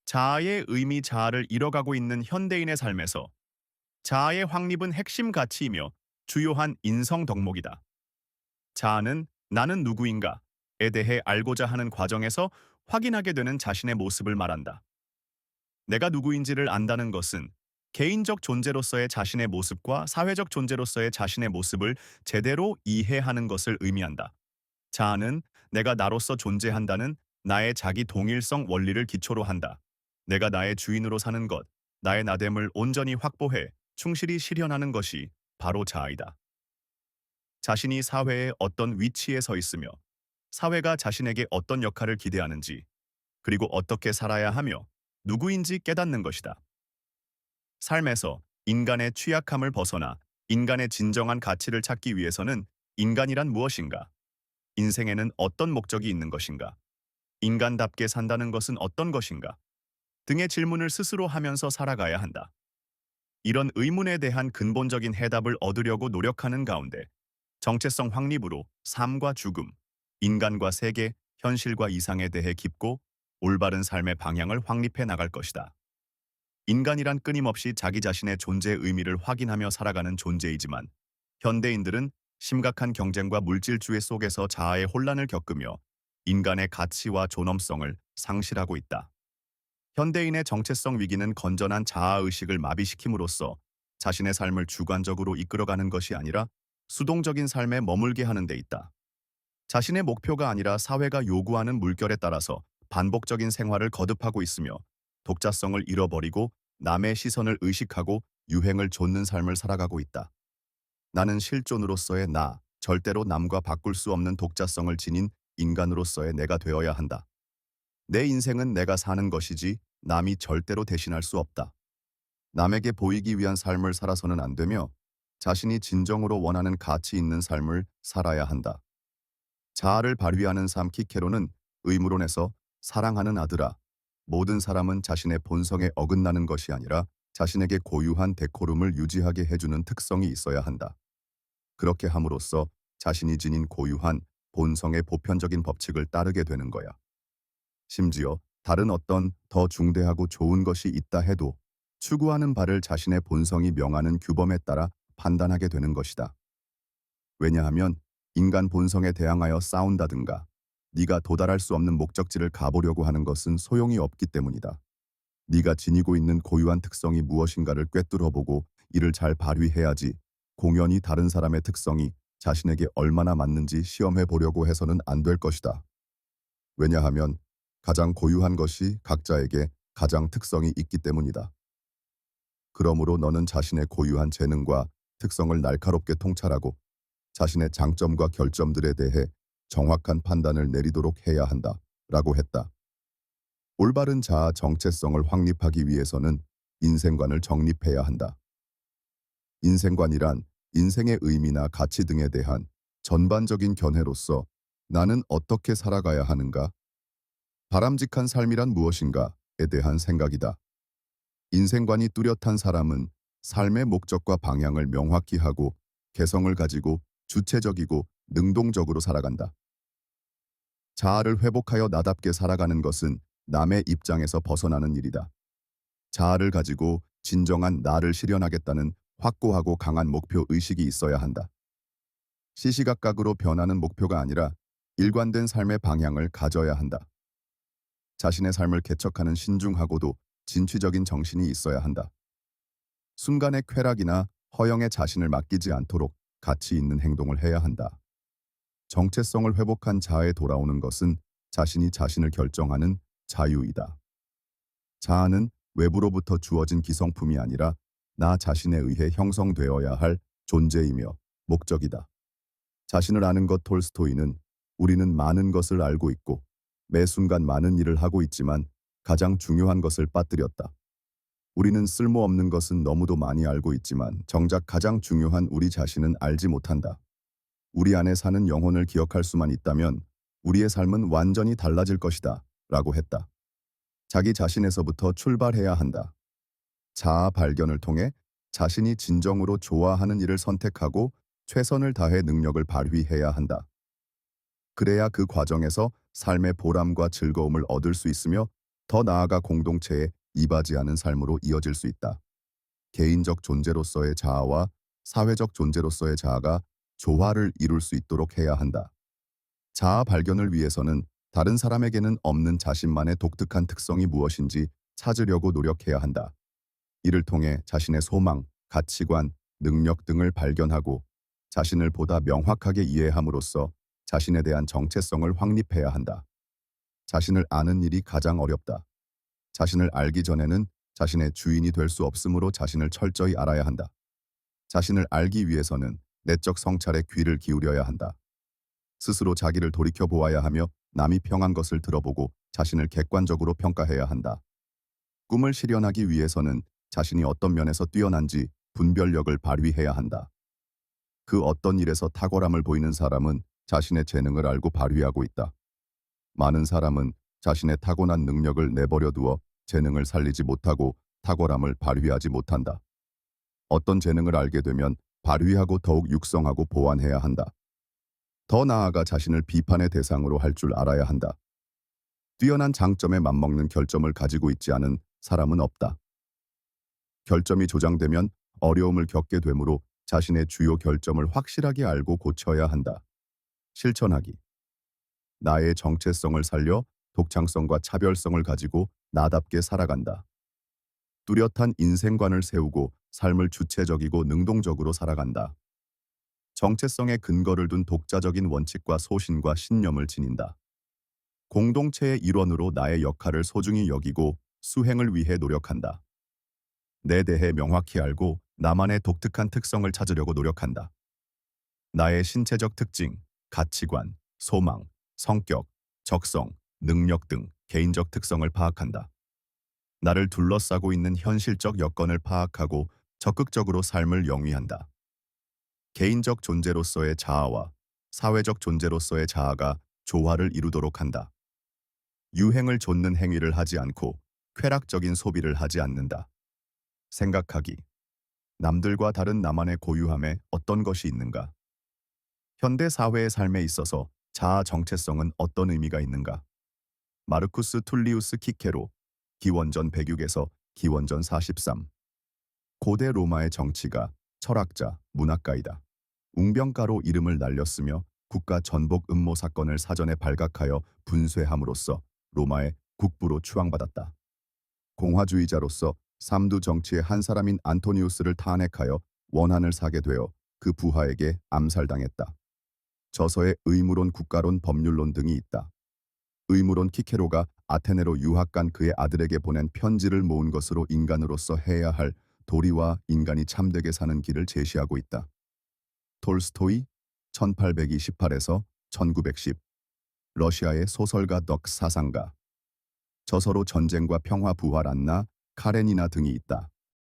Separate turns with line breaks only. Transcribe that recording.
자아의 의미 자아를 잃어가고 있는 현대인의 삶에서 자아의 확립은 핵심 가치이며 주요한 인성 덕목이다. 자아는 나는 누구인가에 대해 알고자 하는 과정에서 확인하게 되는 자신의 모습을 말한다. 내가 누구인지를 안다는 것은 개인적 존재로서의 자신의 모습과 사회적 존재로서의 자신의 모습을 제대로 이해하는 것을 의미한다. 자아는 내가 나로서 존재한다는 나의 자기 동일성 원리를 기초로 한다. 내가 나의 주인으로 사는 것, 나의 나됨을 온전히 확보해 충실히 실현하는 것이 바로 자아이다. 자신이 사회의 어떤 위치에 서 있으며 사회가 자신에게 어떤 역할을 기대하는지, 그리고 어떻게 살아야 하며 누구인지 깨닫는 것이다. 삶에서 인간의 취약함을 벗어나 인간의 진정한 가치를 찾기 위해서는 인간이란 무엇인가? 인생에는 어떤 목적이 있는 것인가? 인간답게 산다는 것은 어떤 것인가? 등의 질문을 스스로 하면서 살아가야 한다. 이런 의문에 대한 근본적인 해답을 얻으려고 노력하는 가운데 정체성 확립으로 삶과 죽음, 인간과 세계, 현실과 이상에 대해 깊고 올바른 삶의 방향을 확립해 나갈 것이다. 인간이란 끊임없이 자기 자신의 존재의 의미를 확인하며 살아가는 존재이지만 현대인들은 심각한 경쟁과 물질주의 속에서 자아의 혼란을 겪으며 인간의 가치와 존엄성을 상실하고 있다. 현대인의 정체성 위기는 건전한 자아의식을 마비시킴으로써 자신의 삶을 주관적으로 이끌어가는 것이 아니라 수동적인 삶에 머물게 하는 데 있다. 자신의 목표가 아니라 사회가 요구하는 물결에 따라서 반복적인 생활을 거듭하고 있으며 독자성을 잃어버리고 남의 시선을 의식하고 유행을 좇는 삶을 살아가고 있다. 나는 실존으로서의 나, 절대로 남과 바꿀 수 없는 독자성을 지닌 인간으로서의 내가 되어야 한다. 내 인생은 내가 사는 것이지 남이 절대로 대신할 수 없다. 남에게 보이기 위한 삶을 살아서는 안 되며 자신이 진정으로 원하는 가치 있는 삶을 살아야 한다. 자아를 발휘하는 삶. 키케로는 의무론에서 사랑하는 아들아, 모든 사람은 자신의 본성에 어긋나는 것이 아니라 자신에게 고유한 데코름을 유지하게 해주는 특성이 있어야 한다. 그렇게 함으로써 자신이 지닌 고유한 본성의 보편적인 법칙을 따르게 되는 거야. 심지어 다른 어떤 더 중대하고 좋은 것이 있다 해도 추구하는 바를 자신의 본성이 명하는 규범에 따라 판단하게 되는 것이다. 왜냐하면 인간 본성에 대항하여 싸운다든가 네가 도달할 수 없는 목적지를 가보려고 하는 것은 소용이 없기 때문이다. 네가 지니고 있는 고유한 특성이 무엇인가를 꿰뚫어보고 이를 잘 발휘해야지 공연히 다른 사람의 특성이 자신에게 얼마나 맞는지 시험해 보려고 해서는 안 될 것이다. 왜냐하면 가장 고유한 것이 각자에게 가장 특성이 있기 때문이다. 그러므로 너는 자신의 고유한 재능과 특성을 날카롭게 통찰하고 자신의 장점과 결점들에 대해 정확한 판단을 내리도록 해야 한다. 라고 했다. 올바른 자아 정체성을 확립하기 위해서는 인생관을 정립해야 한다. 인생관이란 인생의 의미나 가치 등에 대한 전반적인 견해로서 나는 어떻게 살아가야 하는가? 바람직한 삶이란 무엇인가에 대한 생각이다. 인생관이 뚜렷한 사람은 삶의 목적과 방향을 명확히 하고 개성을 가지고 주체적이고 능동적으로 살아간다. 자아를 회복하여 나답게 살아가는 것은 남의 입장에서 벗어나는 일이다. 자아를 가지고 진정한 나를 실현하겠다는 확고하고 강한 목표 의식이 있어야 한다. 시시각각으로 변하는 목표가 아니라 일관된 삶의 방향을 가져야 한다. 자신의 삶을 개척하는 신중하고도 진취적인 정신이 있어야 한다. 순간의 쾌락이나 허영에 자신을 맡기지 않도록 가치 있는 행동을 해야 한다. 정체성을 회복한 자아에 돌아오는 것은 자신이 자신을 결정하는 자유이다. 자아는 외부로부터 주어진 기성품이 아니라 나 자신에 의해 형성되어야 할 존재이며 목적이다. 자신을 아는 것. 톨스토이는 우리는 많은 것을 알고 있고 매 순간 많은 일을 하고 있지만 가장 중요한 것을 빠뜨렸다. 우리는 쓸모없는 것은 너무도 많이 알고 있지만 정작 가장 중요한 우리 자신은 알지 못한다. 우리 안에 사는 영혼을 기억할 수만 있다면 우리의 삶은 완전히 달라질 것이다. 라고 했다. 자기 자신에서부터 출발해야 한다. 자아 발견을 통해 자신이 진정으로 좋아하는 일을 선택하고 최선을 다해 능력을 발휘해야 한다. 그래야 그 과정에서 삶의 보람과 즐거움을 얻을 수 있으며
더 나아가 공동체에 이바지 않은 삶으로 이어질 수 있다. 개인적 존재로서의 자아와 사회적 존재로서의 자아가 조화를 이룰 수 있도록 해야 한다. 자아 발견을 위해서는 다른 사람에게는 없는 자신만의 독특한 특성이 무엇인지 찾으려고 노력해야 한다. 이를 통해 자신의 소망, 가치관, 능력 등을 발견하고 자신을 보다 명확하게 이해함으로써 자신에 대한 정체성을 확립해야 한다. 자신을 아는 일이 가장 어렵다. 자신을 알기 전에는 자신의 주인이 될 수 없으므로 자신을 철저히 알아야 한다. 자신을 알기 위해서는 내적 성찰에 귀를 기울여야 한다. 스스로 자기를 돌이켜 보아야 하며 남이 평한 것을 들어보고 자신을 객관적으로 평가해야 한다. 꿈을 실현하기 위해서는 자신이 어떤 면에서 뛰어난지 분별력을 발휘해야 한다. 그 어떤 일에서 탁월함을 보이는 사람은 자신의 재능을 알고 발휘하고 있다. 많은 사람은 자신의 타고난 능력을 내버려 두어 재능을 살리지 못하고 탁월함을 발휘하지 못한다. 어떤 재능을 알게 되면 발휘하고 더욱 육성하고 보완해야 한다. 더 나아가 자신을 비판의 대상으로 할 줄 알아야 한다. 뛰어난 장점에 맞먹는 결점을 가지고 있지 않은 사람은 없다. 결점이 조장되면 어려움을 겪게 되므로 자신의 주요 결점을 확실하게 알고 고쳐야 한다. 실천하기. 나의 정체성을 살려 독창성과 차별성을 가지고 나답게 살아간다. 뚜렷한 인생관을 세우고 삶을 주체적이고 능동적으로 살아간다. 정체성에 근거를 둔 독자적인 원칙과 소신과 신념을 지닌다. 공동체의 일원으로 나의 역할을 소중히 여기고 수행을 위해 노력한다. 내 대해 명확히 알고 나만의 독특한 특성을 찾으려고 노력한다. 나의 신체적 특징, 가치관, 소망, 성격, 적성, 능력 등 개인적 특성을 파악한다. 나를 둘러싸고 있는 현실적 여건을 파악하고 적극적으로 삶을 영위한다. 개인적 존재로서의 자아와 사회적 존재로서의 자아가 조화를 이루도록 한다. 유행을 좇는 행위를 하지 않고 쾌락적인 소비를 하지 않는다. 생각하기. 남들과 다른 나만의 고유함에 어떤 것이 있는가? 현대 사회의 삶에 있어서 자아 정체성은 어떤 의미가 있는가? 마르쿠스 툴리우스 키케로, 기원전 106에서 기원전 43. 고대 로마의 정치가, 철학자, 문학가이다. 웅변가로 이름을 날렸으며 국가 전복 음모 사건을 사전에 발각하여 분쇄함으로써 로마의 국부로 추앙받았다. 공화주의자로서 삼두 정치의 한 사람인 안토니우스를 탄핵하여 원한을 사게 되어 그 부하에게 암살당했다. 저서에 의무론, 국가론, 법률론 등이 있다. 의무론 키케로가 아테네로 유학 간 그의 아들에게 보낸 편지를 모은 것으로 인간으로서 해야 할 도리와 인간이 참되게 사는 길을 제시하고 있다. 톨스토이 1828에서 1910 러시아의 소설가 덕 사상가 저서로 전쟁과 평화 부활 안나 카레니나 등이 있다.